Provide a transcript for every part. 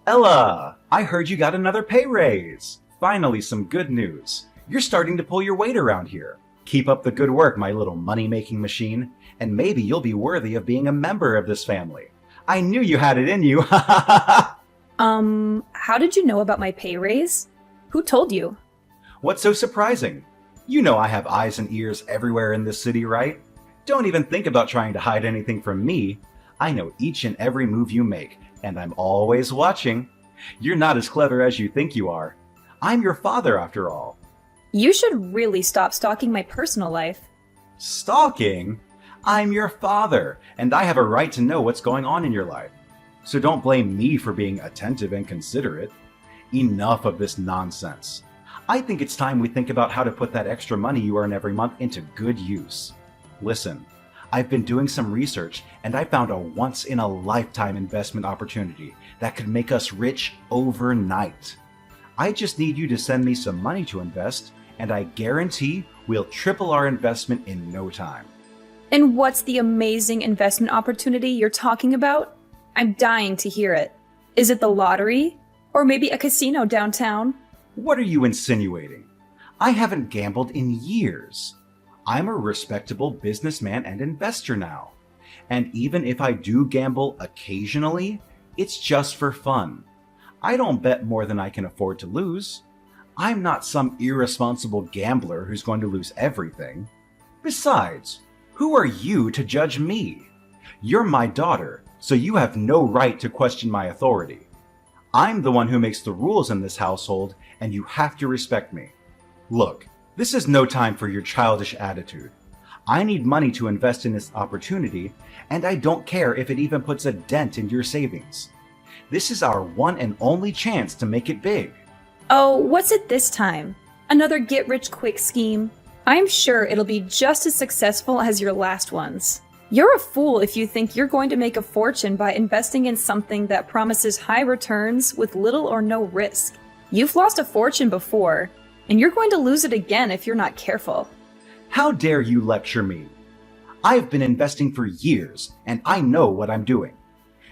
Ella, I heard you got another pay raise. Finally, some good news. You're starting to pull your weight around here. Keep up the good work, my little money-making machine, and maybe you'll be worthy of being a member of this family. I knew you had it in you. How did you know about my pay raise? Who told you? What's so surprising? You know I have eyes and ears everywhere in this city, right? Don't even think about trying to hide anything from me. I know each and every move you make, and I'm always watching. You're not as clever as you think you are. I'm your father, after all. You should really stop stalking my personal life. Stalking? I'm your father, and I have a right to know what's going on in your life. So don't blame me for being attentive and considerate. Enough of this nonsense. I think it's time we think about how to put that extra money you earn every month into good use. Listen, I've been doing some research and I found a once-in-a-lifetime investment opportunity that could make us rich overnight. I just need you to send me some money to invest, and I guarantee we'll triple our investment in no time. And what's the amazing investment opportunity you're talking about? I'm dying to hear it. Is it the lottery? Or maybe a casino downtown? What are you insinuating? I haven't gambled in years. I'm a respectable businessman and investor now. And even if I do gamble occasionally, it's just for fun. I don't bet more than I can afford to lose. I'm not some irresponsible gambler who's going to lose everything. Besides, who are you to judge me? You're my daughter, so you have no right to question my authority. I'm the one who makes the rules in this household, and you have to respect me. Look, this is no time for your childish attitude. I need money to invest in this opportunity, and I don't care if it even puts a dent in your savings. This is our one and only chance to make it big. Oh, what's it this time? Another get-rich-quick scheme? I'm sure it'll be just as successful as your last ones. You're a fool if you think you're going to make a fortune by investing in something that promises high returns with little or no risk. You've lost a fortune before, and you're going to lose it again if you're not careful. How dare you lecture me? I've been investing for years, and I know what I'm doing.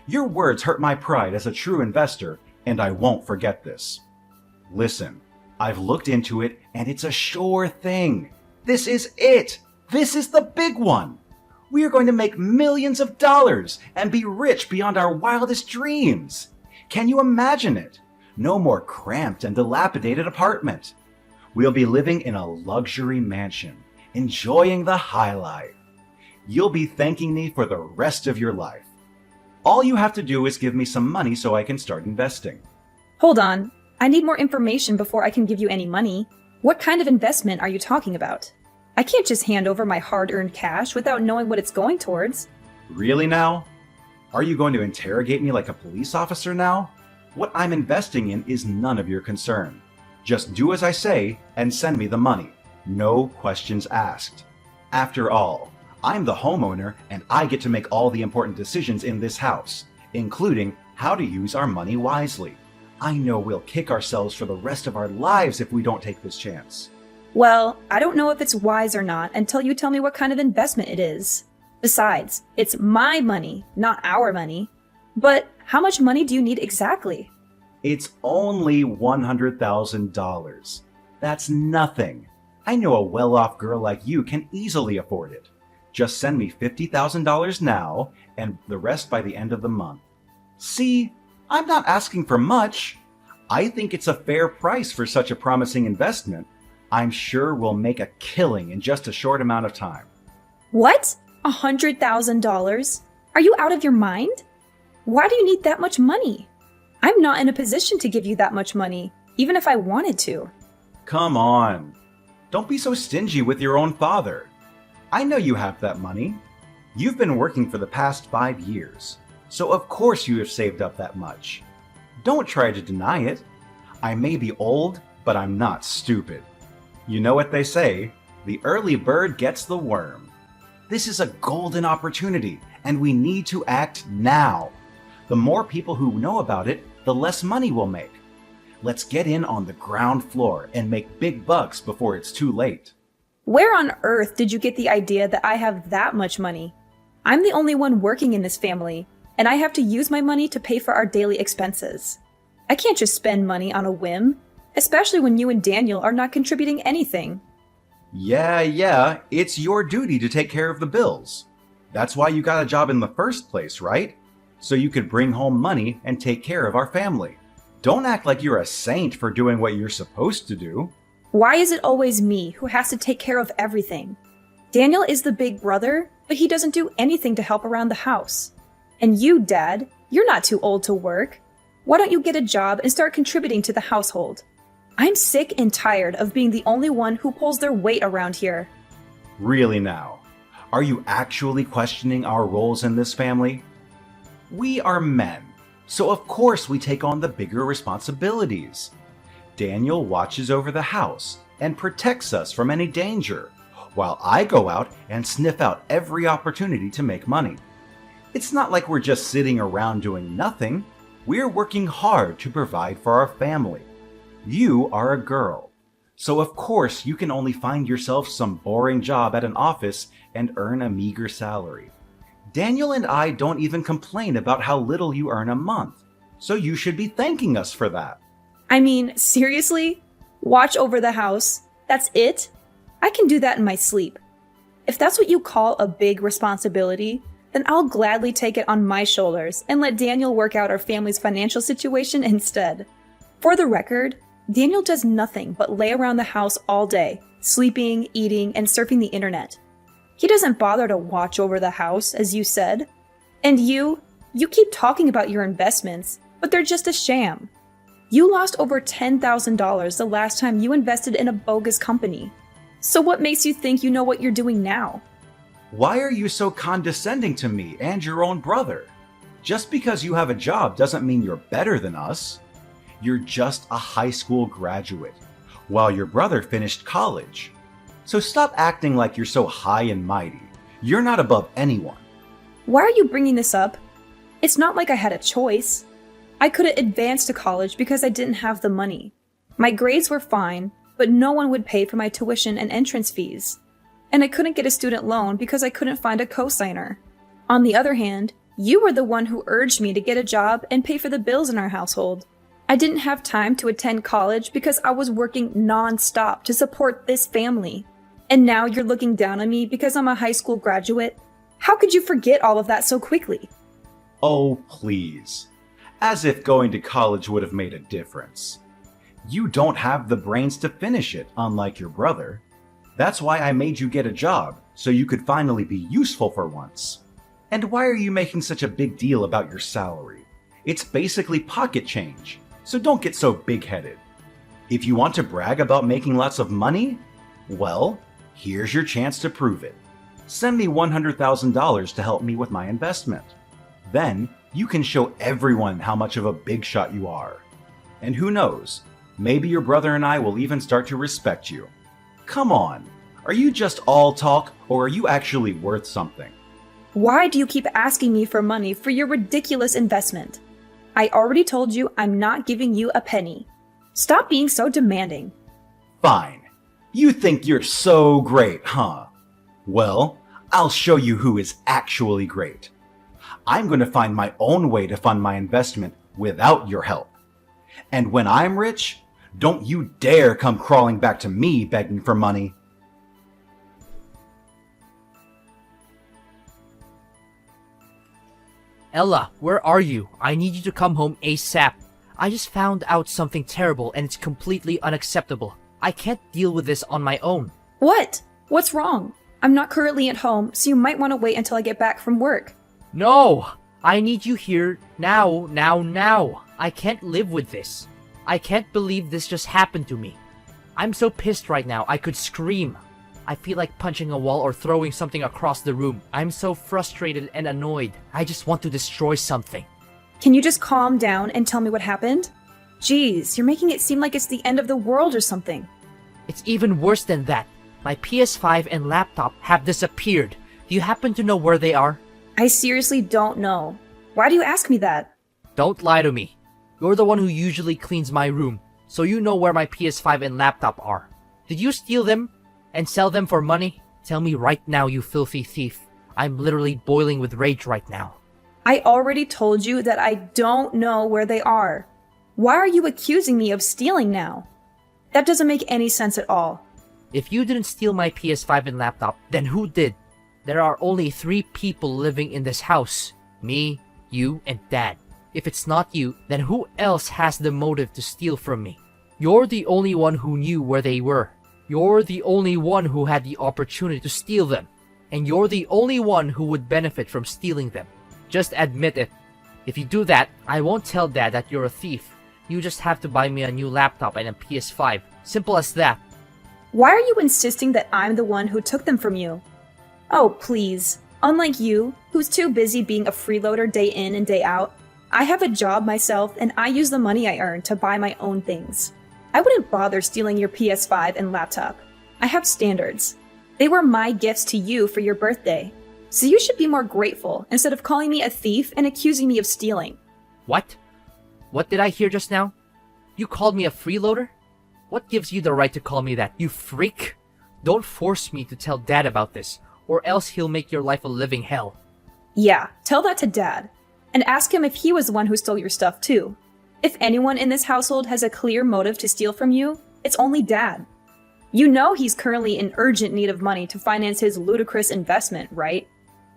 Your words hurt my pride as a true investor, and I won't forget this. Listen, I've looked into it, and it's a sure thing. This is it. This is the big one. We are going to make millions of dollars and be rich beyond our wildest dreams. Can you imagine it? No more cramped and dilapidated apartment. We'll be living in a luxury mansion, enjoying the high life. You'll be thanking me for the rest of your life. All you have to do is give me some money so I can start investing. Hold on. I need more information before I can give you any money. What kind of investment are you talking about? I can't just hand over my hard-earned cash without knowing what it's going towards. Really now? Are you going to interrogate me like a police officer now? What I'm investing in is none of your concern. Just do as I say and send me the money. No questions asked. After all, I'm the homeowner and I get to make all the important decisions in this house, including how to use our money wisely. I know we'll kick ourselves for the rest of our lives if we don't take this chance. Well, I don't know if it's wise or not until you tell me what kind of investment it is. Besides, it's my money, not our money. But how much money do you need exactly? It's only $100,000. That's nothing. I know a well-off girl like you can easily afford it. Just send me $50,000 now and the rest by the end of the month. See, I'm not asking for much. I think it's a fair price for such a promising investment. I'm sure we'll make a killing in just a short amount of time. What? $100,000? Are you out of your mind? Why do you need that much money? I'm not in a position to give you that much money, even if I wanted to. Come on. Don't be so stingy with your own father. I know you have that money. You've been working for the past 5 years, so of course you have saved up that much. Don't try to deny it. I may be old, but I'm not stupid. You know what they say, the early bird gets the worm. This is a golden opportunity, and we need to act now. The more people who know about it, the less money we'll make. Let's get in on the ground floor and make big bucks before it's too late. Where on earth did you get the idea that I have that much money? I'm the only one working in this family, and I have to use my money to pay for our daily expenses. I can't just spend money on a whim, especially when you and Daniel are not contributing anything. Yeah, it's your duty to take care of the bills. That's why you got a job in the first place, right? So you could bring home money and take care of our family. Don't act like you're a saint for doing what you're supposed to do. Why is it always me who has to take care of everything? Daniel is the big brother, but he doesn't do anything to help around the house. And you, Dad, you're not too old to work. Why don't you get a job and start contributing to the household? I'm sick and tired of being the only one who pulls their weight around here. Really now? Are you actually questioning our roles in this family? We are men, so of course we take on the bigger responsibilities. Daniel watches over the house and protects us from any danger, while I go out and sniff out every opportunity to make money. It's not like we're just sitting around doing nothing. We're working hard to provide for our family. You are a girl, so of course you can only find yourself some boring job at an office and earn a meager salary. Daniel and I don't even complain about how little you earn a month, so you should be thanking us for that. I mean, seriously? Watch over the house? That's it? I can do that in my sleep. If that's what you call a big responsibility, then I'll gladly take it on my shoulders and let Daniel work out our family's financial situation instead. For the record, Daniel does nothing but lay around the house all day, sleeping, eating, and surfing the internet. He doesn't bother to watch over the house, as you said. And you keep talking about your investments, but they're just a sham. You lost over $10,000 the last time you invested in a bogus company. So what makes you think you know what you're doing now? Why are you so condescending to me and your own brother? Just because you have a job doesn't mean you're better than us. You're just a high school graduate, while your brother finished college. So stop acting like you're so high and mighty. You're not above anyone. Why are you bringing this up? It's not like I had a choice. I couldn't advance to college because I didn't have the money. My grades were fine, but no one would pay for my tuition and entrance fees. And I couldn't get a student loan because I couldn't find a cosigner. On the other hand, you were the one who urged me to get a job and pay for the bills in our household. I didn't have time to attend college because I was working non-stop to support this family. And now you're looking down on me because I'm a high school graduate? How could you forget all of that so quickly? Oh, please. As if going to college would have made a difference. You don't have the brains to finish it, unlike your brother. That's why I made you get a job, so you could finally be useful for once. And why are you making such a big deal about your salary? It's basically pocket change, so don't get so big-headed. If you want to brag about making lots of money, well, here's your chance to prove it. Send me $100,000 to help me with my investment. Then, you can show everyone how much of a big shot you are. And who knows, maybe your brother and I will even start to respect you. Come on, are you just all talk, or are you actually worth something? Why do you keep asking me for money for your ridiculous investment? I already told you I'm not giving you a penny. Stop being so demanding. Fine. You think you're so great, huh? Well, I'll show you who is actually great. I'm going to find my own way to fund my investment without your help. And when I'm rich, don't you dare come crawling back to me begging for money. Ella, where are you? I need you to come home ASAP. I just found out something terrible and it's completely unacceptable. I can't deal with this on my own. What? What's wrong? I'm not currently at home, so you might want to wait until I get back from work. No! I need you here now. I can't live with this. I can't believe this just happened to me. I'm so pissed right now, I could scream. I feel like punching a wall or throwing something across the room. I'm so frustrated and annoyed. I just want to destroy something. Can you just calm down and tell me what happened? Jeez, you're making it seem like it's the end of the world or something. It's even worse than that. My PS5 and laptop have disappeared. Do you happen to know where they are? I seriously don't know. Why do you ask me that? Don't lie to me. You're the one who usually cleans my room, so you know where my PS5 and laptop are. Did you steal them and sell them for money? Tell me right now, you filthy thief. I'm literally boiling with rage right now. I already told you that I don't know where they are. Why are you accusing me of stealing now? That doesn't make any sense at all. If you didn't steal my PS5 and laptop, then who did? There are only 3 people living in this house. Me, you, and Dad. If it's not you, then who else has the motive to steal from me? You're the only one who knew where they were. You're the only one who had the opportunity to steal them. And you're the only one who would benefit from stealing them. Just admit it. If you do that, I won't tell Dad that you're a thief. You just have to buy me a new laptop and a PS5. Simple as that. Why are you insisting that I'm the one who took them from you? Oh, please. Unlike you, who's too busy being a freeloader day in and day out, I have a job myself and I use the money I earn to buy my own things. I wouldn't bother stealing your PS5 and laptop. I have standards. They were my gifts to you for your birthday. So you should be more grateful instead of calling me a thief and accusing me of stealing. What? What did I hear just now? You called me a freeloader? What gives you the right to call me that, you freak? Don't force me to tell Dad about this, or else he'll make your life a living hell. Yeah, tell that to Dad. And ask him if he was the one who stole your stuff too. If anyone in this household has a clear motive to steal from you, it's only Dad. You know he's currently in urgent need of money to finance his ludicrous investment, right?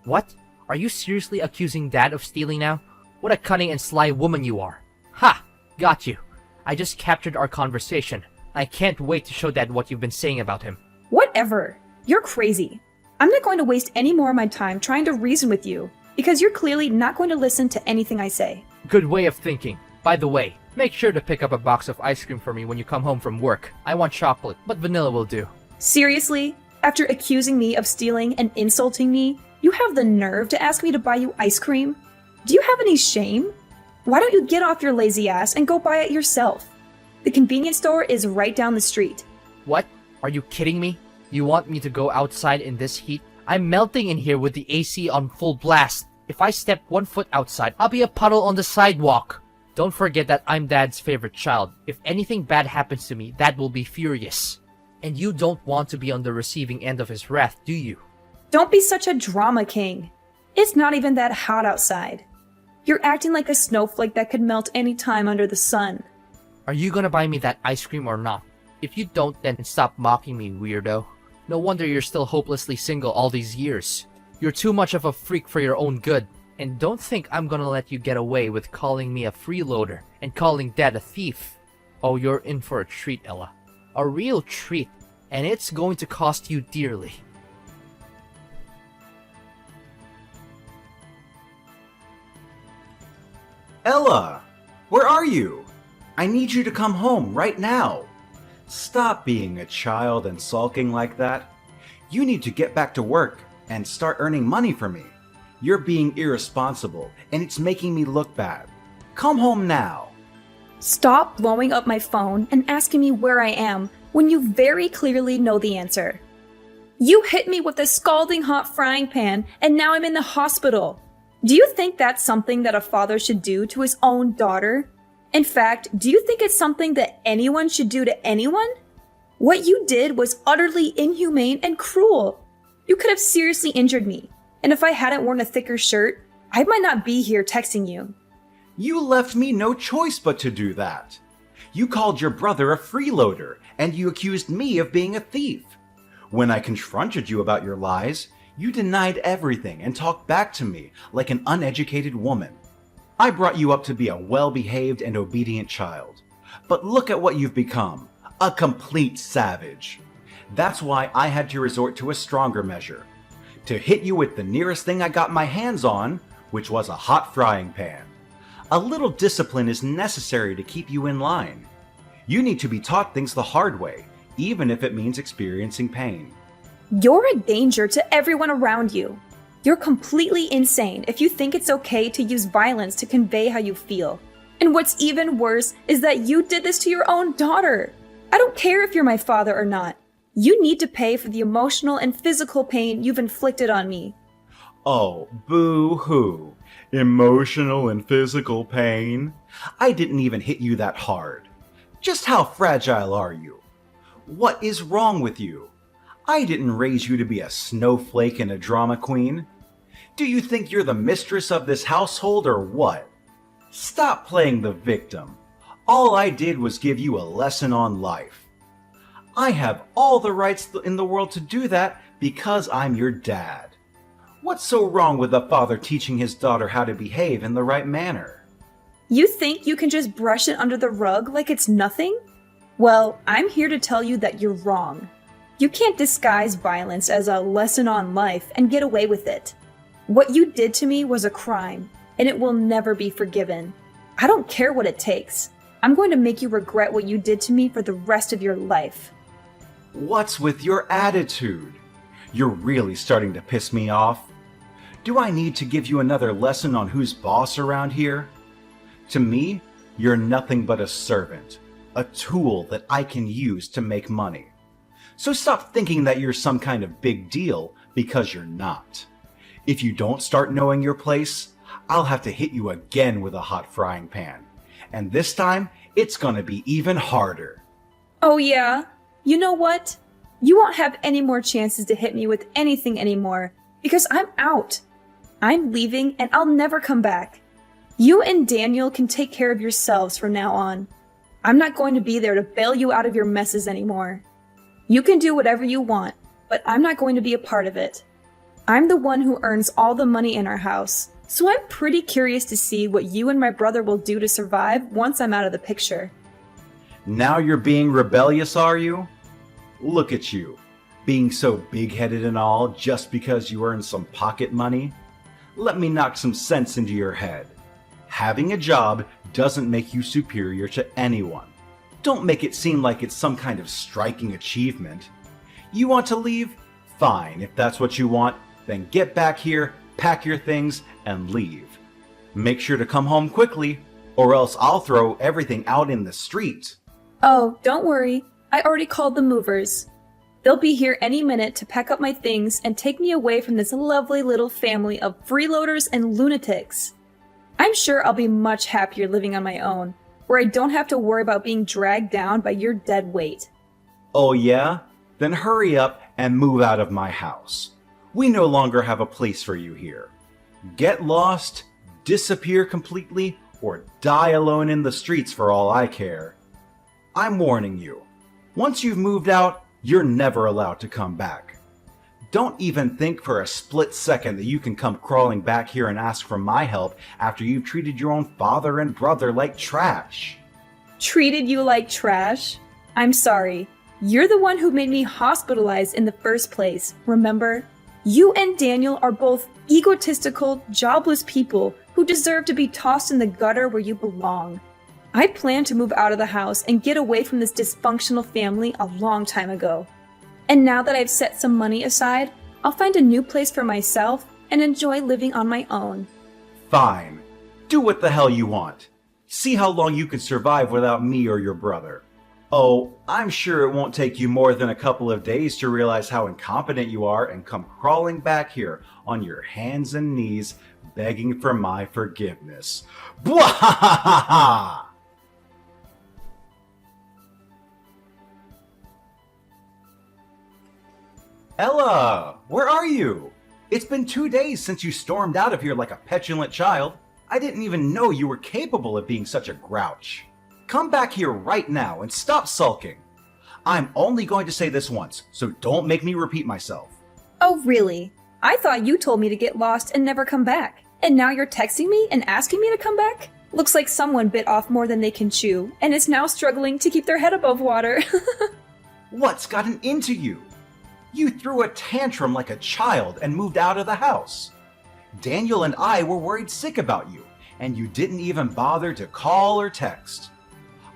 What? Are you seriously accusing Dad of stealing now? What a cunning and sly woman you are. Ha! Got you. I just captured our conversation. I can't wait to show Dad what you've been saying about him. Whatever. You're crazy. I'm not going to waste any more of my time trying to reason with you, because you're clearly not going to listen to anything I say. Good way of thinking. By the way, make sure to pick up a box of ice cream for me when you come home from work. I want chocolate, but vanilla will do. Seriously? After accusing me of stealing and insulting me, you have the nerve to ask me to buy you ice cream? Do you have any shame? Why don't you get off your lazy ass and go buy it yourself? The convenience store is right down the street. What? Are you kidding me? You want me to go outside in this heat? I'm melting in here with the AC on full blast. If I step 1 foot outside, I'll be a puddle on the sidewalk. Don't forget that I'm Dad's favorite child. If anything bad happens to me, Dad will be furious. And you don't want to be on the receiving end of his wrath, do you? Don't be such a drama king. It's not even that hot outside. You're acting like a snowflake that could melt any time under the sun. Are you gonna buy me that ice cream or not? If you don't, then stop mocking me, weirdo. No wonder you're still hopelessly single all these years. You're too much of a freak for your own good. And don't think I'm gonna let you get away with calling me a freeloader and calling Dad a thief. Oh, you're in for a treat, Ella. A real treat. And it's going to cost you dearly. Ella, where are you? I need you to come home right now. Stop being a child and sulking like that. You need to get back to work and start earning money for me. You're being irresponsible and it's making me look bad. Come home now. Stop blowing up my phone and asking me where I am when you very clearly know the answer. You hit me with a scalding hot frying pan and now I'm in the hospital. Do you think that's something that a father should do to his own daughter? In fact, do you think it's something that anyone should do to anyone? What you did was utterly inhumane and cruel. You could have seriously injured me, and if I hadn't worn a thicker shirt, I might not be here texting you. You left me no choice but to do that. You called your brother a freeloader, and you accused me of being a thief. When I confronted you about your lies, you denied everything and talked back to me like an uneducated woman. I brought you up to be a well-behaved and obedient child. But look at what you've become, a complete savage. That's why I had to resort to a stronger measure. To hit you with the nearest thing I got my hands on, which was a hot frying pan. A little discipline is necessary to keep you in line. You need to be taught things the hard way, even if it means experiencing pain. You're a danger to everyone around you. You're completely insane if you think it's okay to use violence to convey how you feel. And what's even worse is that you did this to your own daughter. I don't care if you're my father or not. You need to pay for the emotional and physical pain you've inflicted on me. Oh, boo-hoo. Emotional and physical pain? I didn't even hit you that hard. Just how fragile are you? What is wrong with you? I didn't raise you to be a snowflake and a drama queen. Do you think you're the mistress of this household or what? Stop playing the victim. All I did was give you a lesson on life. I have all the rights in the world to do that because I'm your dad. What's so wrong with a father teaching his daughter how to behave in the right manner? You think you can just brush it under the rug like it's nothing? Well, I'm here to tell you that you're wrong. You can't disguise violence as a lesson on life and get away with it. What you did to me was a crime, and it will never be forgiven. I don't care what it takes. I'm going to make you regret what you did to me for the rest of your life. What's with your attitude? You're really starting to piss me off. Do I need to give you another lesson on who's boss around here? To me, you're nothing but a servant, a tool that I can use to make money. So stop thinking that you're some kind of big deal, because you're not. If you don't start knowing your place, I'll have to hit you again with a hot frying pan. And this time, it's gonna be even harder. Oh yeah? You know what? You won't have any more chances to hit me with anything anymore, because I'm out. I'm leaving and I'll never come back. You and Daniel can take care of yourselves from now on. I'm not going to be there to bail you out of your messes anymore. You can do whatever you want, but I'm not going to be a part of it. I'm the one who earns all the money in our house, so I'm pretty curious to see what you and my brother will do to survive once I'm out of the picture. Now you're being rebellious, are you? Look at you, being so big-headed and all just because you earn some pocket money. Let me knock some sense into your head. Having a job doesn't make you superior to anyone. Don't make it seem like it's some kind of striking achievement. You want to leave? Fine, if that's what you want, then get back here, pack your things, and leave. Make sure to come home quickly, or else I'll throw everything out in the street. Oh, don't worry. I already called the movers. They'll be here any minute to pack up my things and take me away from this lovely little family of freeloaders and lunatics. I'm sure I'll be much happier living on my own, where I don't have to worry about being dragged down by your dead weight. Oh yeah? Then hurry up and move out of my house. We no longer have a place for you here. Get lost, disappear completely, or die alone in the streets for all I care. I'm warning you. Once you've moved out, you're never allowed to come back. Don't even think for a split second that you can come crawling back here and ask for my help after you've treated your own father and brother like trash. Treated you like trash? I'm sorry. You're the one who made me hospitalized in the first place, remember? You and Daniel are both egotistical, jobless people who deserve to be tossed in the gutter where you belong. I planned to move out of the house and get away from this dysfunctional family a long time ago. And now that I've set some money aside, I'll find a new place for myself and enjoy living on my own. Fine. Do what the hell you want. See how long you can survive without me or your brother. Oh, I'm sure it won't take you more than a couple of days to realize how incompetent you are and come crawling back here on your hands and knees begging for my forgiveness. Bwahahaha! Ella, where are you? It's been 2 days since you stormed out of here like a petulant child. I didn't even know you were capable of being such a grouch. Come back here right now and stop sulking. I'm only going to say this once, so don't make me repeat myself. Oh, really? I thought you told me to get lost and never come back. And now you're texting me and asking me to come back? Looks like someone bit off more than they can chew, and is now struggling to keep their head above water. What's gotten into you? You threw a tantrum like a child and moved out of the house. Daniel and I were worried sick about you, and you didn't even bother to call or text.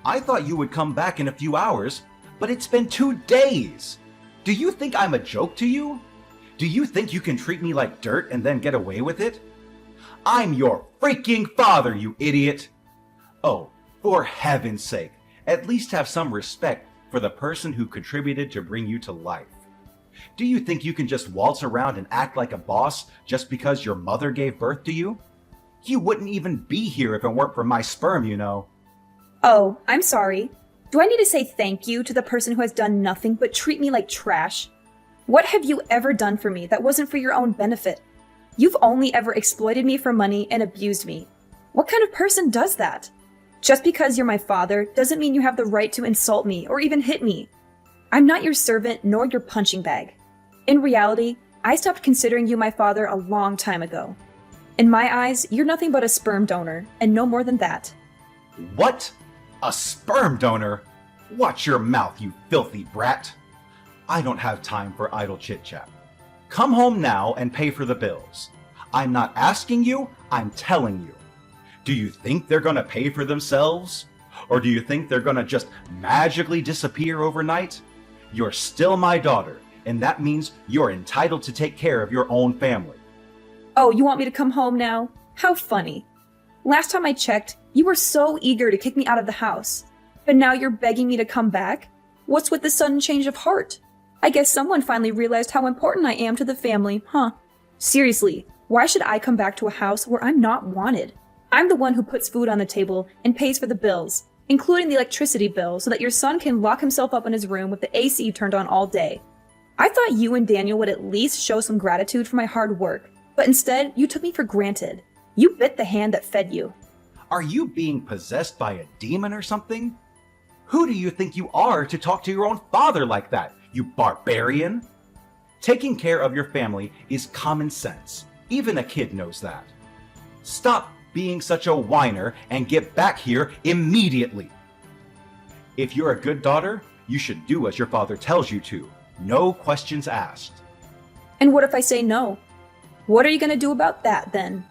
I thought you would come back in a few hours, but it's been 2 days. Do you think I'm a joke to you? Do you think you can treat me like dirt and then get away with it? I'm your freaking father, you idiot! Oh, for heaven's sake, at least have some respect for the person who contributed to bring you to life. Do you think you can just waltz around and act like a boss just because your mother gave birth to you? You wouldn't even be here if it weren't for my sperm, you know. Oh, I'm sorry. Do I need to say thank you to the person who has done nothing but treat me like trash? What have you ever done for me that wasn't for your own benefit? You've only ever exploited me for money and abused me. What kind of person does that? Just because you're my father doesn't mean you have the right to insult me or even hit me. I'm not your servant nor your punching bag. In reality, I stopped considering you my father a long time ago. In my eyes, you're nothing but a sperm donor, and no more than that. What? A sperm donor? Watch your mouth, you filthy brat. I don't have time for idle chit-chat. Come home now and pay for the bills. I'm not asking you, I'm telling you. Do you think they're gonna pay for themselves? Or do you think they're gonna just magically disappear overnight? You're still my daughter, and that means you're entitled to take care of your own family. Oh, you want me to come home now? How funny. Last time I checked, you were so eager to kick me out of the house. But now you're begging me to come back? What's with the sudden change of heart? I guess someone finally realized how important I am to the family, huh? Seriously, why should I come back to a house where I'm not wanted? I'm the one who puts food on the table and pays for the bills, including the electricity bill, so that your son can lock himself up in his room with the AC turned on all day. I thought you and Daniel would at least show some gratitude for my hard work, but instead, you took me for granted. You bit the hand that fed you. Are you being possessed by a demon or something? Who do you think you are to talk to your own father like that, you barbarian? Taking care of your family is common sense. Even a kid knows that. Stop being such a whiner and get back here immediately. If you're a good daughter, you should do as your father tells you to. No questions asked. And what if I say no? What are you going to do about that then?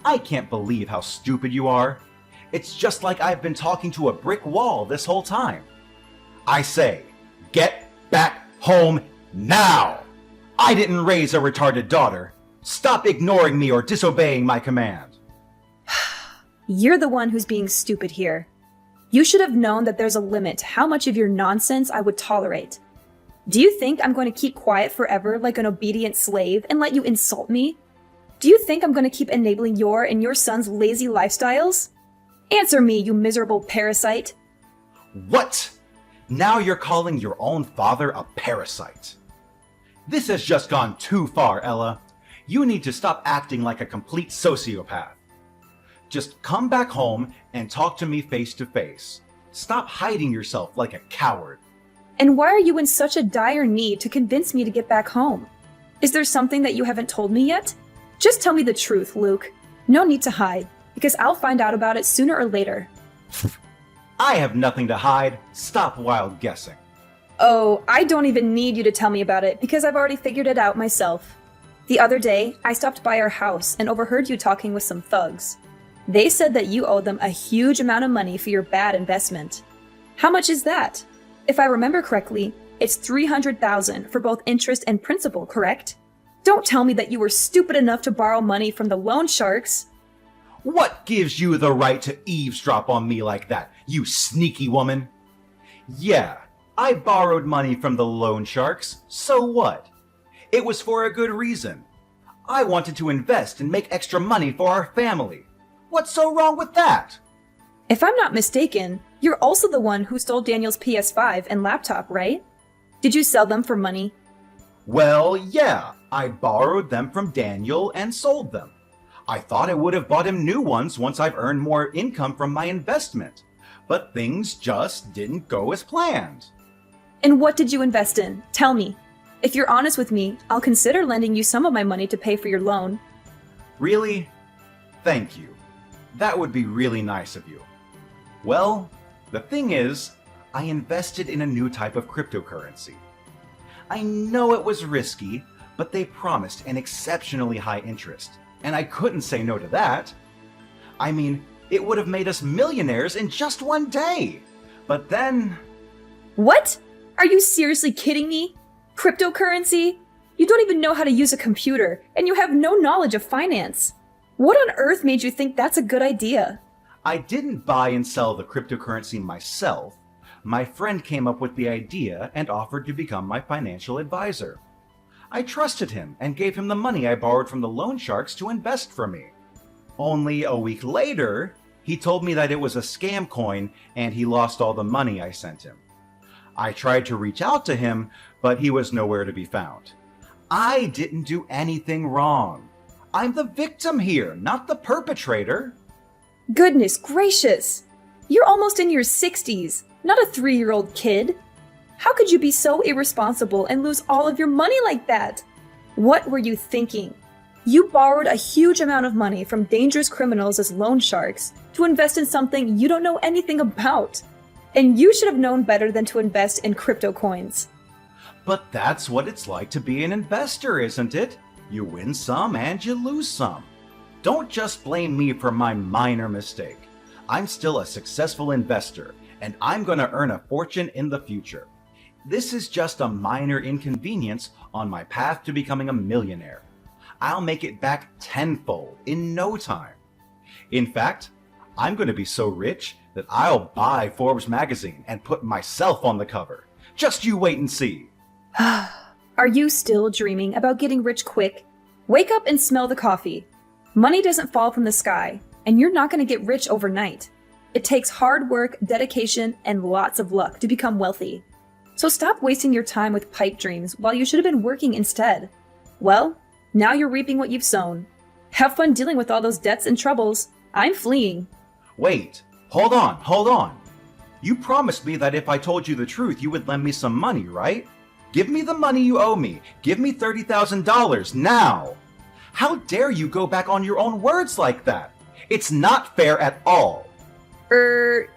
I can't believe how stupid you are. It's just like I've been talking to a brick wall this whole time. I say, get back home now! I didn't raise a retarded daughter. Stop ignoring me or disobeying my command. You're the one who's being stupid here. You should have known that there's a limit to how much of your nonsense I would tolerate. Do you think I'm going to keep quiet forever like an obedient slave and let you insult me? Do you think I'm going to keep enabling your and your son's lazy lifestyles? Answer me, you miserable parasite. What? Now you're calling your own father a parasite. This has just gone too far, Ella. You need to stop acting like a complete sociopath. Just come back home and talk to me face to face. Stop hiding yourself like a coward. And why are you in such a dire need to convince me to get back home? Is there something that you haven't told me yet? Just tell me the truth, Luke. No need to hide, because I'll find out about it sooner or later. I have nothing to hide. Stop wild guessing. Oh, I don't even need you to tell me about it, because I've already figured it out myself. The other day, I stopped by our house and overheard you talking with some thugs. They said that you owe them a huge amount of money for your bad investment. How much is that? If I remember correctly, it's $300,000 for both interest and principal, correct? Don't tell me that you were stupid enough to borrow money from the loan sharks. What gives you the right to eavesdrop on me like that, you sneaky woman? Yeah, I borrowed money from the loan sharks, so what? It was for a good reason. I wanted to invest and make extra money for our family. What's so wrong with that? If I'm not mistaken, you're also the one who stole Daniel's PS5 and laptop, right? Did you sell them for money? Well, yeah, I borrowed them from Daniel and sold them. I thought I would have bought him new ones once I've earned more income from my investment, but things just didn't go as planned. And what did you invest in? Tell me. If you're honest with me, I'll consider lending you some of my money to pay for your loan. Really? Thank you. That would be really nice of you. Well, the thing is, I invested in a new type of cryptocurrency. I know it was risky, but they promised an exceptionally high interest, and I couldn't say no to that. I mean, it would have made us millionaires in just one day. But then... What? Are you seriously kidding me? Cryptocurrency? You don't even know how to use a computer, and you have no knowledge of finance. What on earth made you think that's a good idea? I didn't buy and sell the cryptocurrency myself. My friend came up with the idea and offered to become my financial advisor. I trusted him and gave him the money I borrowed from the loan sharks to invest for me. Only a week later, he told me that it was a scam coin and he lost all the money I sent him. I tried to reach out to him, but he was nowhere to be found. I didn't do anything wrong. I'm the victim here, not the perpetrator. Goodness gracious! You're almost in your 60s, not a 3-year-old kid. How could you be so irresponsible and lose all of your money like that? What were you thinking? You borrowed a huge amount of money from dangerous criminals as loan sharks to invest in something you don't know anything about. And you should have known better than to invest in crypto coins. But that's what it's like to be an investor, isn't it? You win some and you lose some. Don't just blame me for my minor mistake. I'm still a successful investor, and I'm going to earn a fortune in the future. This is just a minor inconvenience on my path to becoming a millionaire. I'll make it back tenfold in no time. In fact, I'm going to be so rich that I'll buy Forbes magazine and put myself on the cover. Just you wait and see. Are you still dreaming about getting rich quick? Wake up and smell the coffee. Money doesn't fall from the sky, and you're not going to get rich overnight. It takes hard work, dedication, and lots of luck to become wealthy. So stop wasting your time with pipe dreams while you should have been working instead. Well, now you're reaping what you've sown. Have fun dealing with all those debts and troubles. I'm fleeing. Wait, hold on. You promised me that if I told you the truth, you would lend me some money, right? Give me the money you owe me. Give me $30,000 now. How dare you go back on your own words like that? It's not fair at all.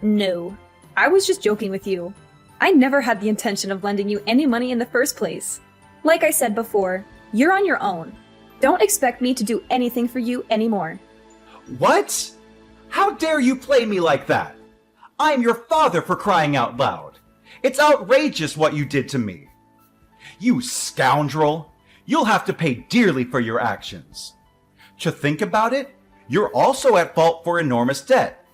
No. I was just joking with you. I never had the intention of lending you any money in the first place. Like I said before, you're on your own. Don't expect me to do anything for you anymore. What? How dare you play me like that? I'm your father, for crying out loud. It's outrageous what you did to me. You scoundrel! You'll have to pay dearly for your actions. To think about it, you're also at fault for enormous debt.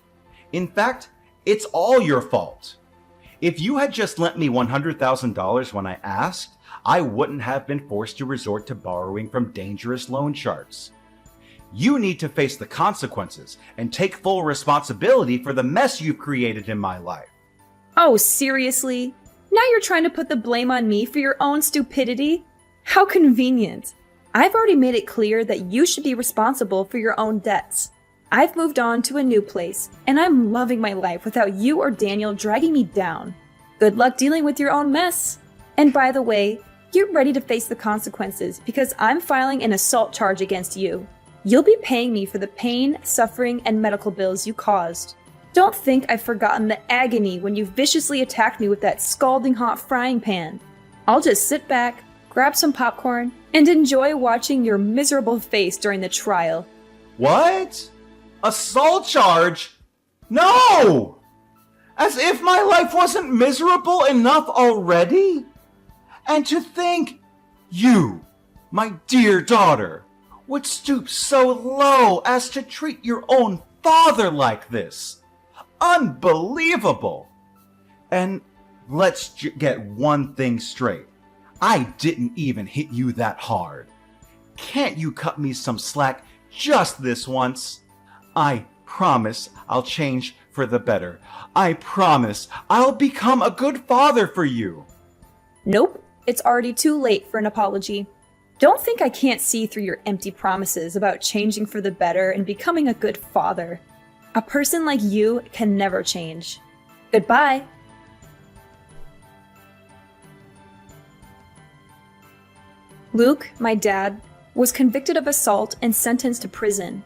In fact, it's all your fault. If you had just lent me $100,000 when I asked, I wouldn't have been forced to resort to borrowing from dangerous loan sharks. You need to face the consequences and take full responsibility for the mess you've created in my life. Oh, seriously? Now you're trying to put the blame on me for your own stupidity? How convenient. I've already made it clear that you should be responsible for your own debts. I've moved on to a new place, and I'm loving my life without you or Daniel dragging me down. Good luck dealing with your own mess. And by the way, get ready to face the consequences because I'm filing an assault charge against you. You'll be paying me for the pain, suffering, and medical bills you caused. Don't think I've forgotten the agony when you viciously attacked me with that scalding hot frying pan. I'll just sit back, grab some popcorn, and enjoy watching your miserable face during the trial. What? Assault charge? No! As if my life wasn't miserable enough already? And to think you, my dear daughter, would stoop so low as to treat your own father like this. Unbelievable! And let's get one thing straight. I didn't even hit you that hard. Can't you cut me some slack just this once? I promise I'll change for the better. I promise I'll become a good father for you. Nope, it's already too late for an apology. Don't think I can't see through your empty promises about changing for the better and becoming a good father. A person like you can never change. Goodbye. Luke, my dad, was convicted of assault and sentenced to prison.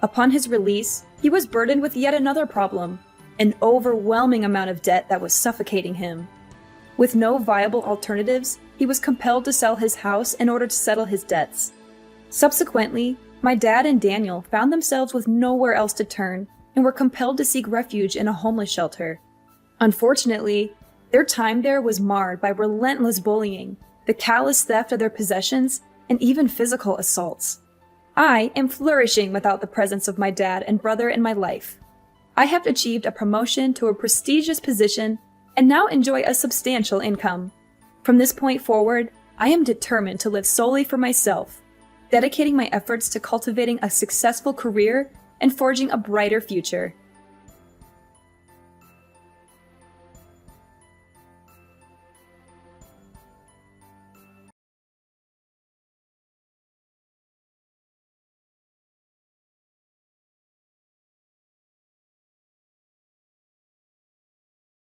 Upon his release, he was burdened with yet another problem, an overwhelming amount of debt that was suffocating him. With no viable alternatives, he was compelled to sell his house in order to settle his debts. Subsequently, my dad and Daniel found themselves with nowhere else to turn and were compelled to seek refuge in a homeless shelter. Unfortunately, their time there was marred by relentless bullying, the callous theft of their possessions, and even physical assaults. I am flourishing without the presence of my dad and brother in my life. I have achieved a promotion to a prestigious position and now enjoy a substantial income. From this point forward, I am determined to live solely for myself, dedicating my efforts to cultivating a successful career and forging a brighter future.